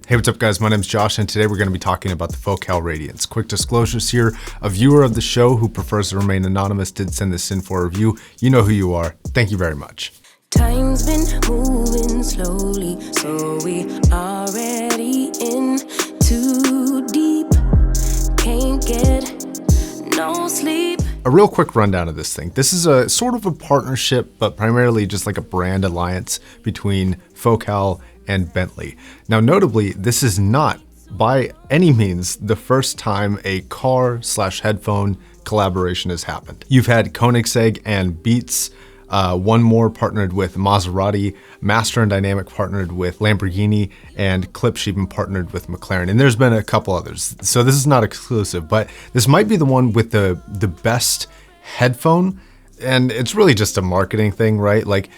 Hey, what's up guys? My name's Josh and today we're going to be talking about the Focal Radiance. Quick disclosures here, a viewer of the show who prefers to remain anonymous did send this in for a review. You know who you are. Thank you very much. Time's been moving slowly, so we already in too deep. Can't get no sleep. A real quick rundown of this thing. This is a sort of a partnership, but primarily just like a brand alliance between Focal and Bentley. Now, notably, this is not by any means the first time a car/headphone collaboration has happened. You've had Koenigsegg and Beats, One More partnered with Maserati, Master and Dynamic partnered with Lamborghini, and Klipsch even partnered with McLaren. And there's been a couple others. So this is not exclusive, but this might be the one with the best headphone. And it's really just a marketing thing, right? Like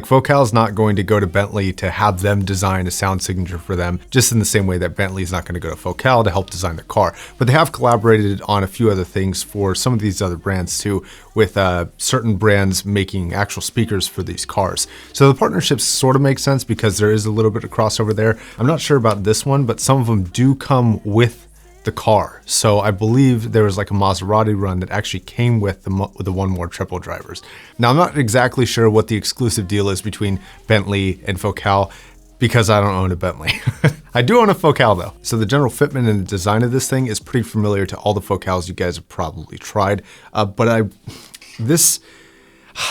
Focal's not going to go to Bentley to have them design a sound signature for them, just in the same way that Bentley's not going to go to Focal to help design their car. But they have collaborated on a few other things for some of these other brands too, with certain brands making actual speakers for these cars. So the partnerships sort of make sense because there is a little bit of crossover there. I'm not sure about this one, but some of them do come with the car. So I believe there was like a Maserati run that actually came with the One More Treble drivers. Now, I'm not exactly sure what the exclusive deal is between Bentley and Focal because I don't own a Bentley. I do own a Focal though. So the general fitment and the design of this thing is pretty familiar to all the Focals you guys have probably tried. This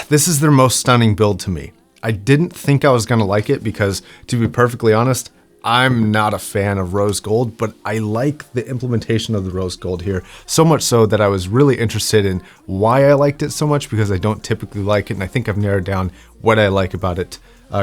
is their most stunning build to me. I didn't think I was gonna like it because, to be perfectly honest, I'm not a fan of rose gold, but I like the implementation of the rose gold here, so much so that I was really interested in why I liked it so much, because I don't typically like it, and I think I've narrowed down what I like about it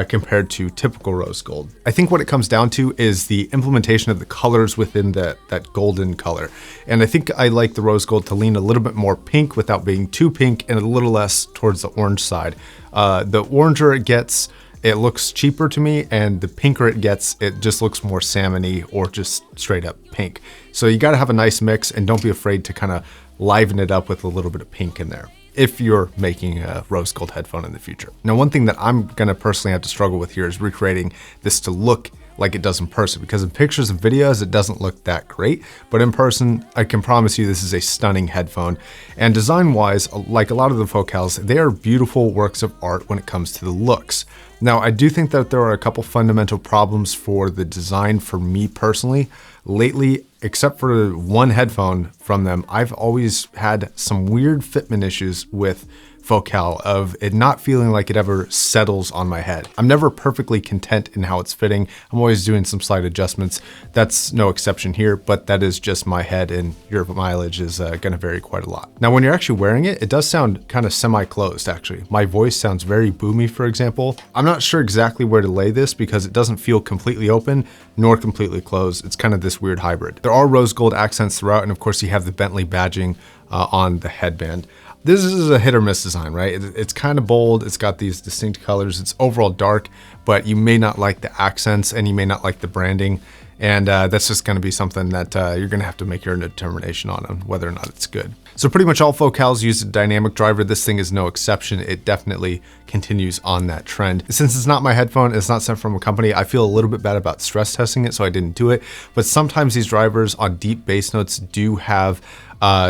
compared to typical rose gold. I think what it comes down to is the implementation of the colors within that golden color. And I think I like the rose gold to lean a little bit more pink without being too pink, and a little less towards the orange side. The oranger it gets, it looks cheaper to me, and the pinker it gets, it just looks more salmony or just straight up pink. So you got to have a nice mix, and don't be afraid to kind of liven it up with a little bit of pink in there if you're making a rose gold headphone in the future. Now, one thing that I'm going to personally have to struggle with here is recreating this to look like it does in person, because in pictures and videos it doesn't look that great, but in person I can promise you this is a stunning headphone. And design wise, like a lot of the Focals, they are beautiful works of art when it comes to the looks. Now, I do think that there are a couple fundamental problems for the design for me personally. Lately, except for one headphone from them, I've always had some weird fitment issues with Focal, of it not feeling like it ever settles on my head. I'm never perfectly content in how it's fitting. I'm always doing some slight adjustments. That's no exception here, but that is just my head, and your mileage is gonna vary quite a lot. Now, when you're actually wearing it, it does sound kind of semi-closed actually. My voice sounds very boomy, for example. I'm not sure exactly where to lay this because it doesn't feel completely open nor completely closed. It's kind of this weird hybrid. There are rose gold accents throughout, and of course you have the Bentley badging on the headband. This is a hit or miss design, right? It's kind of bold. It's got these distinct colors. It's overall dark, but you may not like the accents and you may not like the branding. And that's just going to be something that you're going to have to make your own determination on whether or not it's good. So pretty much all Focals use a dynamic driver. This thing is no exception. It definitely continues on that trend. Since it's not my headphone, it's not sent from a company, I feel a little bit bad about stress testing it, so I didn't do it. But sometimes these drivers on deep bass notes do have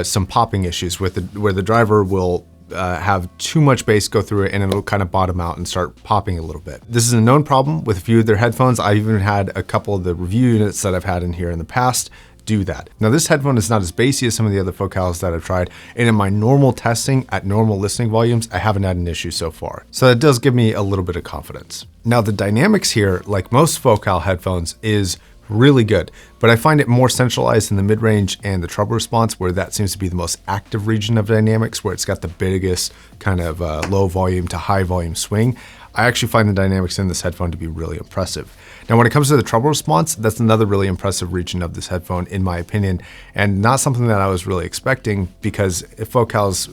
some popping issues with where the driver will have too much bass go through it and it'll kind of bottom out and start popping a little bit. This is a known problem with a few of their headphones. I've even had a couple of the review units that I've had in here in the past do that. Now, this headphone is not as bassy as some of the other Focals that I've tried, and in my normal testing at normal listening volumes, I haven't had an issue so far. So that does give me a little bit of confidence. Now, the dynamics here, like most Focal headphones, is really good, but I find it more centralized in the mid-range and the treble response, where that seems to be the most active region of dynamics, where it's got the biggest kind of low volume to high volume swing. I actually find the dynamics in this headphone to be really impressive. Now, when it comes to the treble response, that's another really impressive region of this headphone, in my opinion, and not something that I was really expecting, because Focals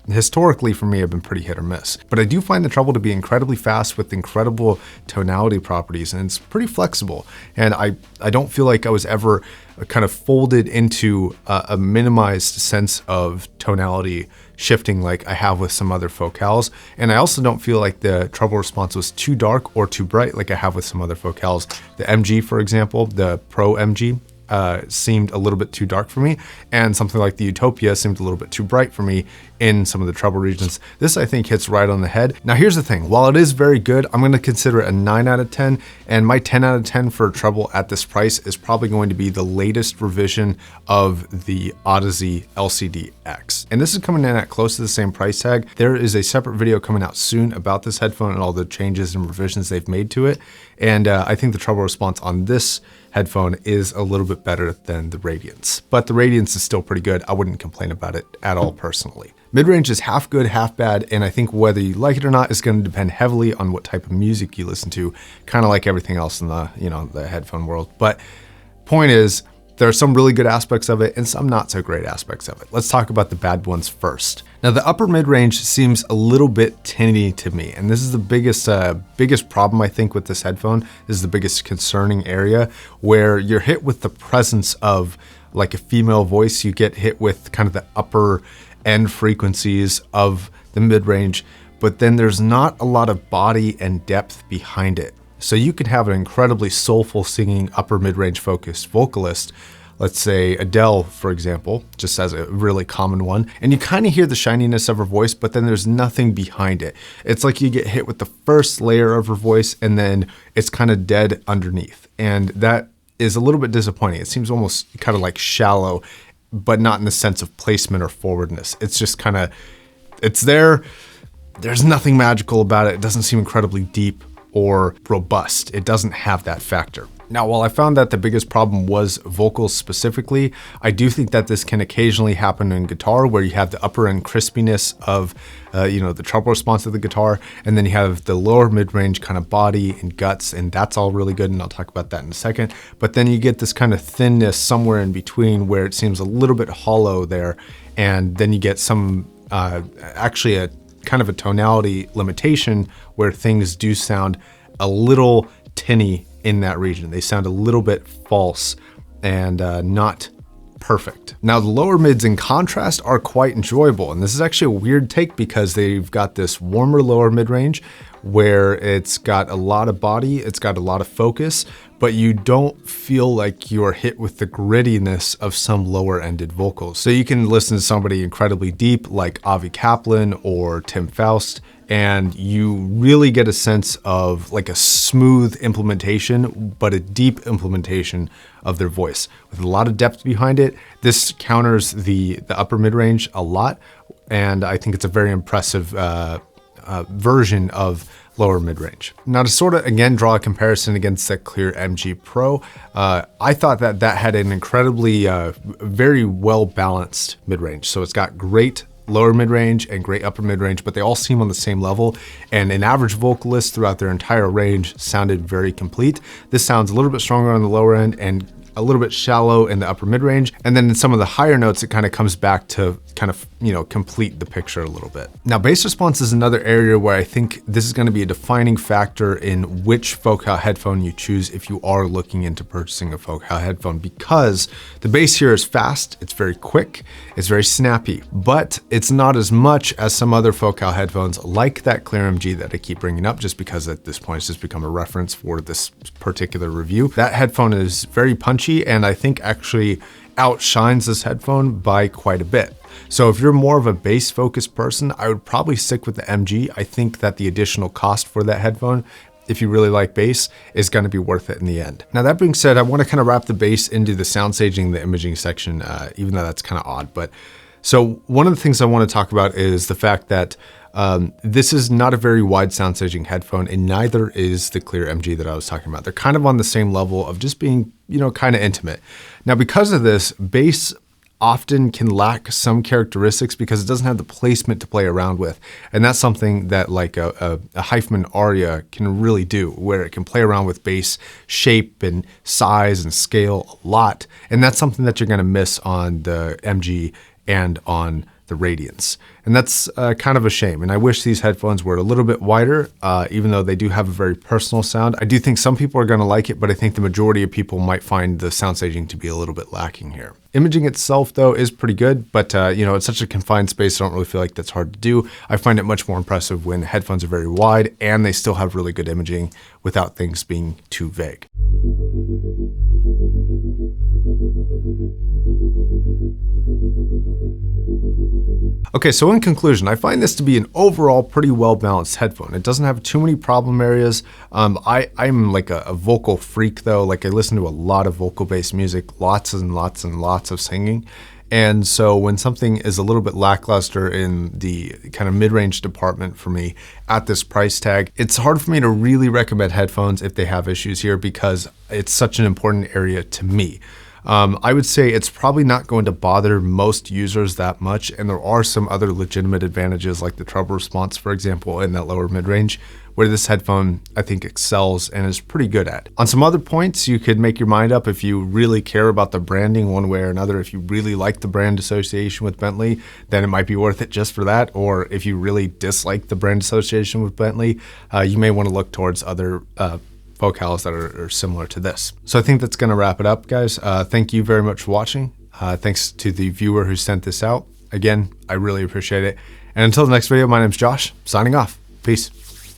historically for me have been pretty hit or miss. But I do find the treble to be incredibly fast with incredible tonality properties, and it's pretty flexible. And I don't feel like I was ever kind of folded into a minimized sense of tonality shifting like I have with some other focals. And I also don't feel like the treble response was too dark or too bright like I have with some other focals. The MG, for example, the Pro MG, seemed a little bit too dark for me, and something like the Utopia seemed a little bit too bright for me in some of the treble regions. This, I think, hits right on the head. Now, here's the thing. While it is very good, I'm going to consider it a 9 out of 10, and my 10 out of 10 for treble at this price is probably going to be the latest revision of the Odyssey LCD-X. And this is coming in at close to the same price tag. There is a separate video coming out soon about this headphone and all the changes and revisions they've made to it. And I think the treble response on this headphone is a little bit better than the Radiance, but the Radiance is still pretty good. I wouldn't complain about it at all personally. Mid-range is half good, half bad, and I think whether you like it or not is going to depend heavily on what type of music you listen to, kind of like everything else in the, the headphone world. But point is, there are some really good aspects of it and some not so great aspects of it. Let's talk about the bad ones first. Now, the upper mid-range seems a little bit tinny to me, and this is the biggest problem I think with this headphone. This is the biggest concerning area, where you're hit with the presence of like a female voice. You get hit with kind of the upper end frequencies of the mid-range, but then there's not a lot of body and depth behind it. So you could have an incredibly soulful singing upper mid-range focused vocalist, let's say Adele, for example, just as a really common one, and you kind of hear the shininess of her voice, but then there's nothing behind it. It's like you get hit with the first layer of her voice and then it's kind of dead underneath. And that is a little bit disappointing. It seems almost kind of like shallow, but not in the sense of placement or forwardness. It's just kind of, it's there. There's nothing magical about it. It doesn't seem incredibly deep or robust. It doesn't have that factor. Now, while I found that the biggest problem was vocals specifically, I do think that this can occasionally happen in guitar, where you have the upper end crispiness of, the treble response of the guitar, and then you have the lower mid-range kind of body and guts, and that's all really good, and I'll talk about that in a second. But then you get this kind of thinness somewhere in between where it seems a little bit hollow there, and then you get some, actually a kind of a tonality limitation where things do sound a little tinny in that region. They sound a little bit false and not perfect. Now, the lower mids in contrast are quite enjoyable, and this is actually a weird take because they've got this warmer lower mid-range where it's got a lot of body, it's got a lot of focus, but you don't feel like you're hit with the grittiness of some lower ended vocals. So you can listen to somebody incredibly deep like Avi Kaplan or Tim Faust, and you really get a sense of like a smooth implementation, but a deep implementation of their voice with a lot of depth behind it. This counters the upper mid-range a lot, and I think it's a very impressive version of lower mid-range. Now, to sort of again draw a comparison against the Clear MG Pro, I thought that had an incredibly very well balanced mid-range. So it's got great lower mid-range and great upper mid-range, but they all seem on the same level, and an average vocalist throughout their entire range sounded very complete. This sounds a little bit stronger on the lower end and a little bit shallow in the upper mid-range, and then in some of the higher notes it kind of comes back to kind of complete the picture a little bit. Now, bass response is another area where I think this is going to be a defining factor in which focal headphone you choose if you are looking into purchasing a focal headphone, because the bass here is fast, it's very quick, it's very snappy, but it's not as much as some other focal headphones like that Clear MG that I keep bringing up just because at this point it's just become a reference for this particular review. That headphone is very punchy and I think actually outshines this headphone by quite a bit. So if you're more of a bass focused person, I would probably stick with the MG. I think that the additional cost for that headphone, if you really like bass, is going to be worth it in the end. Now, that being said, I want to kind of wrap the bass into the sound staging, the imaging section, even though that's kind of odd. But so one of the things I want to talk about is the fact that this is not a very wide sound staging headphone, and neither is the Clear MG that I was talking about. They're kind of on the same level of just being, kind of intimate. Now, because of this, bass often can lack some characteristics because it doesn't have the placement to play around with. And that's something that like a Hyphen Aria can really do, where it can play around with bass shape and size and scale a lot. And that's something that you're gonna miss on the MG and on the Radiance. And that's kind of a shame. And I wish these headphones were a little bit wider, even though they do have a very personal sound. I do think some people are going to like it, but I think the majority of people might find the sound staging to be a little bit lacking here. Imaging itself, though, is pretty good, but you know, it's such a confined space, I don't really feel like that's hard to do. I find it much more impressive when headphones are very wide and they still have really good imaging without things being too vague. Okay, so in conclusion, I find this to be an overall pretty well-balanced headphone. It doesn't have too many problem areas. I'm like a vocal freak though. Like I listen to a lot of vocal-based music, lots and lots and lots of singing. And so when something is a little bit lackluster in the kind of mid-range department for me at this price tag, it's hard for me to really recommend headphones if they have issues here because it's such an important area to me. I would say it's probably not going to bother most users that much, and there are some other legitimate advantages like the treble response, for example, in that lower mid-range, where this headphone I think excels and is pretty good at. On some other points, you could make your mind up if you really care about the branding one way or another. If you really like the brand association with Bentley, then it might be worth it just for that. Or if you really dislike the brand association with Bentley, you may want to look towards other vocals that are similar to this. So I think that's going to wrap it up, guys. Thank you very much for watching. Thanks to the viewer who sent this out. Again, I really appreciate it. And until the next video, my name's Josh, signing off. Peace.